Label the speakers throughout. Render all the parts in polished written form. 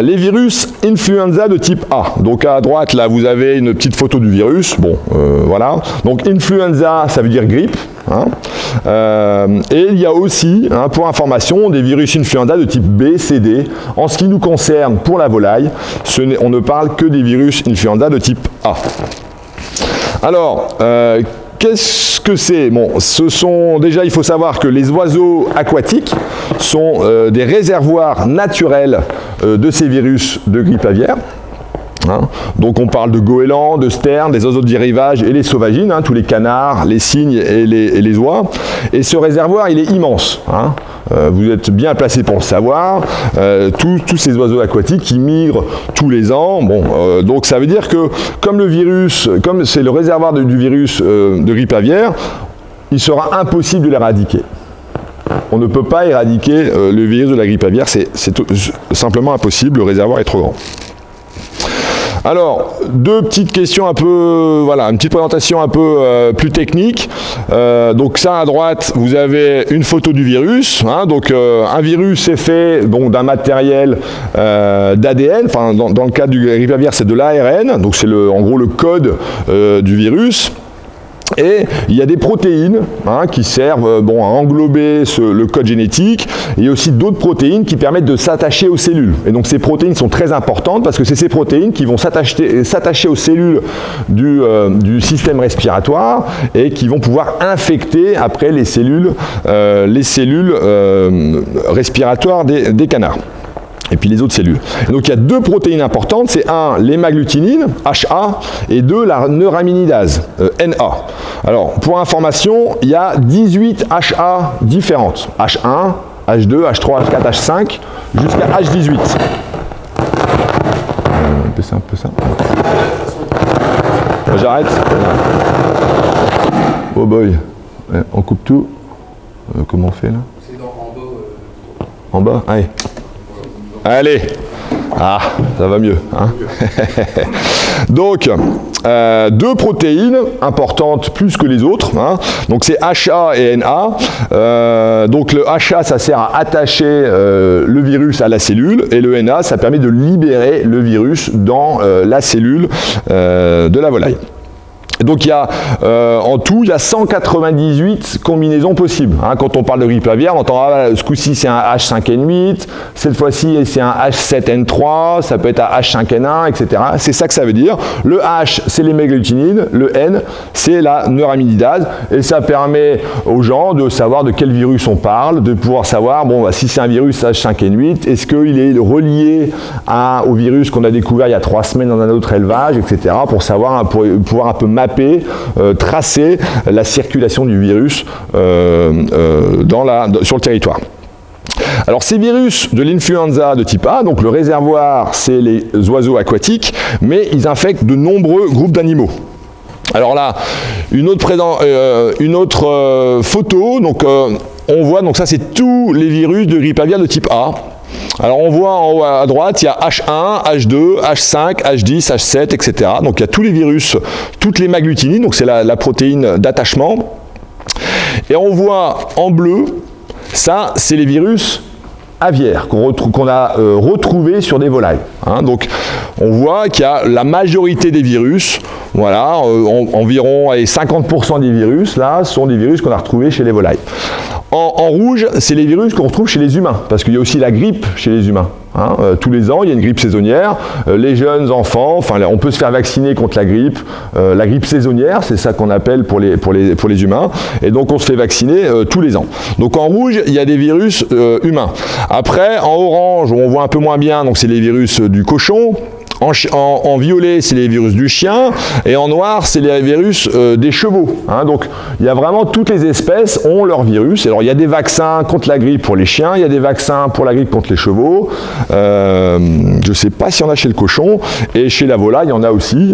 Speaker 1: Les virus influenza de type A. Donc à droite, là, vous avez une petite photo du virus. Bon, voilà. Donc influenza, ça veut dire grippe. Hein. Et il y a aussi, hein, pour information, des virus influenza de type B, C, D. En ce qui nous concerne, pour la volaille, on ne parle que des virus influenza de type A. Alors, qu'est-ce que c'est? Bon, déjà, il faut savoir que les oiseaux aquatiques sont des réservoirs naturels de ces virus de grippe aviaire. Hein. Donc on parle de goélands, de sternes, des oiseaux de rivage et les sauvagines, hein, tous les canards, les cygnes et les oies. Et ce réservoir, il est immense. Hein. Vous êtes bien placé pour le savoir. Tous ces oiseaux aquatiques qui migrent tous les ans. Bon, donc ça veut dire que comme le virus, comme c'est le réservoir du virus de grippe aviaire, il sera impossible de l'éradiquer. On ne peut pas éradiquer le virus de la grippe aviaire, c'est simplement impossible, le réservoir est trop grand. Alors, deux petites questions un peu, voilà, une petite présentation un peu plus technique. Donc ça, à droite, vous avez une photo du virus. Hein, donc un virus est fait d'un matériel d'ADN. Enfin, dans le cas du grippe aviaire, c'est de l'ARN. Donc c'est en gros le code du virus. Et il y a des protéines qui servent à englober le code génétique. Et il y a aussi d'autres protéines qui permettent de s'attacher aux cellules. Et donc ces protéines sont très importantes parce que c'est ces protéines qui vont s'attacher aux cellules du système respiratoire et qui vont pouvoir infecter après les cellules respiratoires des canards. Et puis les autres cellules. Et donc il y a deux protéines importantes, c'est un, l'hémagglutinine, HA, et deux, la neuraminidase, NA. Alors, pour information, il y a 18 HA différentes. H1, H2, H3, H4, H5, jusqu'à H18. Un peu ça. J'arrête. Oh boy. On coupe tout. Comment on fait là? C'est en bas. En bas? Allez. Allez, ça va mieux. Hein. Donc, deux protéines importantes plus que les autres. Hein. Donc, c'est HA et NA. Donc, le HA, ça sert à attacher le virus à la cellule. Et le NA, ça permet de libérer le virus dans la cellule de la volaille. Donc il y a en tout, il y a 198 combinaisons possibles. Hein, quand on parle de grippe aviaire, on entend ce coup-ci c'est un H5N8, cette fois-ci c'est un H7N3, ça peut être un H5N1, etc. C'est ça que ça veut dire. Le H, c'est l'hémagglutinine, le N, c'est la neuraminidase, et ça permet aux gens de savoir de quel virus on parle, de pouvoir savoir, si c'est un virus H5N8, est-ce qu'il est relié au virus qu'on a découvert il y a 3 semaines dans un autre élevage, etc. pour pouvoir un peu mapper, tracer la circulation du virus sur le territoire. Alors ces virus de l'influenza de type A, donc le réservoir c'est les oiseaux aquatiques, mais ils infectent de nombreux groupes d'animaux. Alors là, une autre photo, donc on voit, donc ça c'est tous les virus de grippe aviaire de type A. Alors on voit en haut à droite, il y a H1, H2, H5, H10, H7, etc. Donc il y a tous les virus, toutes les hémagglutinines, donc c'est la protéine d'attachement. Et on voit en bleu, ça c'est les virus aviaires qu'on a retrouvés sur des volailles. Hein. Donc on voit qu'il y a la majorité des virus, voilà, environ 50% des virus, là, sont des virus qu'on a retrouvés chez les volailles. En rouge, c'est les virus qu'on retrouve chez les humains, parce qu'il y a aussi la grippe chez les humains. Hein. Tous les ans, il y a une grippe saisonnière. Les jeunes enfants, on peut se faire vacciner contre la grippe saisonnière, c'est ça qu'on appelle pour les humains. Et donc, on se fait vacciner tous les ans. Donc, en rouge, il y a des virus humains. Après, en orange, où on voit un peu moins bien, donc c'est les virus du cochon. En violet, c'est les virus du chien, et en noir, c'est les virus des chevaux. Hein. Donc, il y a vraiment toutes les espèces ont leur virus. Alors, il y a des vaccins contre la grippe pour les chiens, il y a des vaccins pour la grippe contre les chevaux. Je ne sais pas s'il y en a chez le cochon, et chez la volaille, il y en a aussi,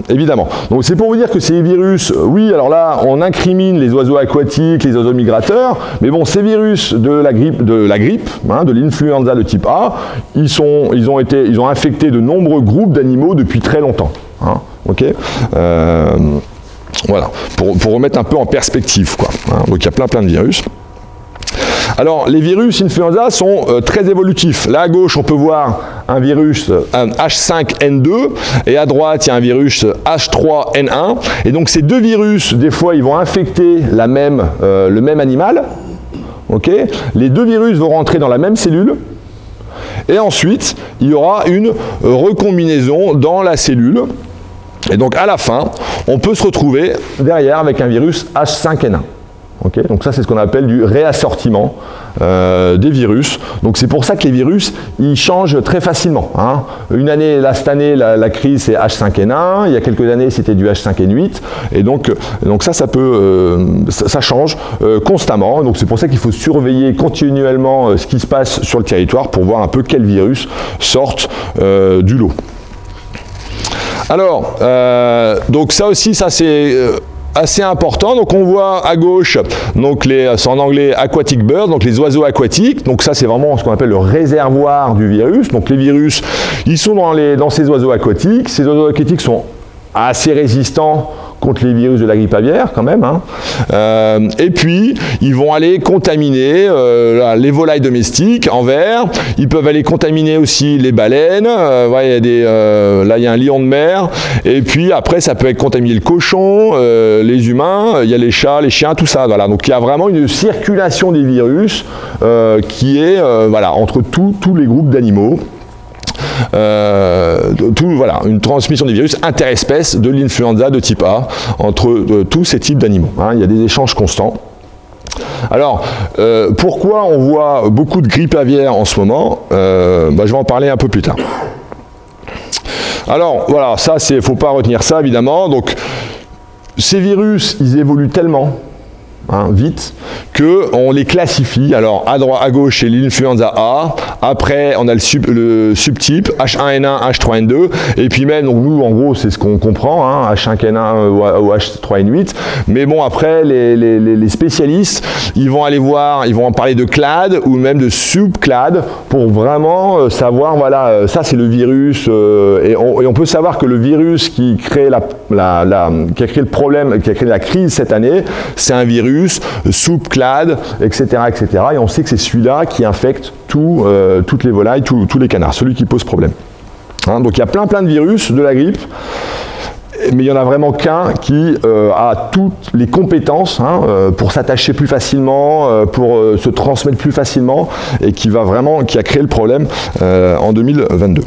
Speaker 1: évidemment. Donc, c'est pour vous dire que ces virus, oui, alors là, on incrimine les oiseaux aquatiques, les oiseaux migrateurs, mais bon, ces virus de la grippe, de l'influenza de type A, ils ont infecté de nombreux groupes d'animaux depuis très longtemps. Hein, okay, voilà, pour remettre un peu en perspective, quoi. Hein, donc il y a plein de virus. Alors, les virus influenza sont très évolutifs. Là, à gauche, on peut voir un virus H5N2, et à droite, il y a un virus H3N1. Et donc, ces deux virus, des fois, ils vont infecter le même animal. Okay, les deux virus vont rentrer dans la même cellule. Et ensuite, il y aura une recombinaison dans la cellule. Et donc, à la fin, on peut se retrouver derrière avec un virus H5N1. Okay, donc ça, c'est ce qu'on appelle du réassortiment des virus. Donc c'est pour ça que les virus, ils changent très facilement. Hein. Une année, là, cette année, la crise, c'est H5N1. Il y a quelques années, c'était du H5N8. Et donc ça change constamment. Donc c'est pour ça qu'il faut surveiller continuellement ce qui se passe sur le territoire pour voir un peu quels virus sortent du lot. Alors, donc ça aussi, ça c'est assez important. Donc on voit à gauche, donc c'est en anglais aquatic birds, donc les oiseaux aquatiques. Donc ça c'est vraiment ce qu'on appelle le réservoir du virus. Donc les virus, ils sont dans ces oiseaux aquatiques. Ces oiseaux aquatiques sont assez résistants contre les virus de la grippe aviaire quand même. Hein. Et puis, ils vont aller contaminer les volailles domestiques en verre. Ils peuvent aller contaminer aussi les baleines. Là, il y a un lion de mer. Et puis, après, ça peut être contaminé le cochon, les humains, il y a les chats, les chiens, tout ça. Voilà. Donc, il y a vraiment une circulation des virus qui est entre tous les groupes d'animaux. Voilà, une transmission des virus interespèces de l'influenza de type A entre tous ces types d'animaux. Hein, il y a des échanges constants. Alors, pourquoi on voit beaucoup de grippe aviaire en ce moment je vais en parler un peu plus tard. Alors, voilà, ça, il ne faut pas retenir ça, évidemment. Donc, ces virus, ils évoluent tellement vite, qu'on les classifie. Alors, à gauche, c'est l'influenza A. Après, on a le subtype, H1N1, H3N2. Et puis même, donc nous, en gros, c'est ce qu'on comprend, H5N1 ou H3N8. Mais bon, après, les spécialistes, ils vont aller voir, ils vont en parler de clade ou même de subclade pour vraiment savoir, voilà, ça c'est le virus. Et on peut savoir que le virus qui crée qui a créé le problème, qui a créé la crise cette année, c'est un virus subclade, etc., etc. Et on sait que c'est celui-là qui infecte toutes les volailles, tous les canards, celui qui pose problème. Hein, donc il y a plein de virus de la grippe, mais il n'y en a vraiment qu'un qui a toutes les compétences pour s'attacher plus facilement, pour se transmettre plus facilement, et qui a créé le problème en 2022.